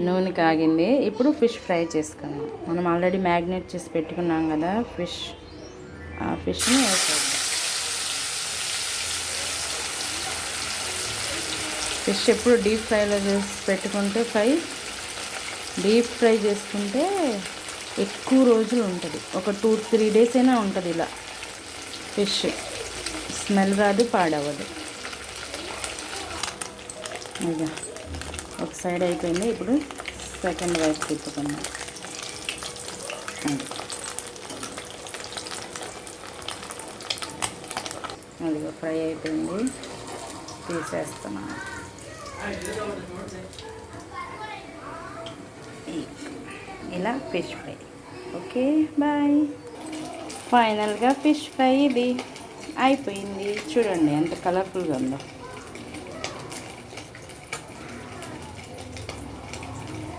నూనె కాగింది. ఇప్పుడు fish fry చేసుకున్నాం. మనం ఆల్రెడీ మ్యాగ్నేట్ చేసి పెట్టుకున్నాం కదా ఫిష్. ఆ ఫిష్ని వేసేద్దాం. ఫిష్ ఎప్పుడు డీప్ ఫ్రైలో చేసి పెట్టుకుంటే డీప్ ఫ్రై చేసుకుంటే ఎక్కువ రోజులు ఉంటుంది. ఒక 2-3 days అయినా ఉంటుంది ఇలా. ఫిష్ స్మెల్ రాదు, పాడవదు. ఇక ఒక సైడ్ అయిపోయింది. ఇప్పుడు సెకండ్ వైపు తిప్పుకుందాం. అది ఫ్రై అయిపోయింది, తీసేస్తున్నాను. ఇలా ఫిష్ ఫ్రై. Okay, bye. ఫైనల్గా ఫిష్ ఫ్రై ఇది అయిపోయింది. చూడండి ఎంత కలర్ఫుల్గా ఉందో.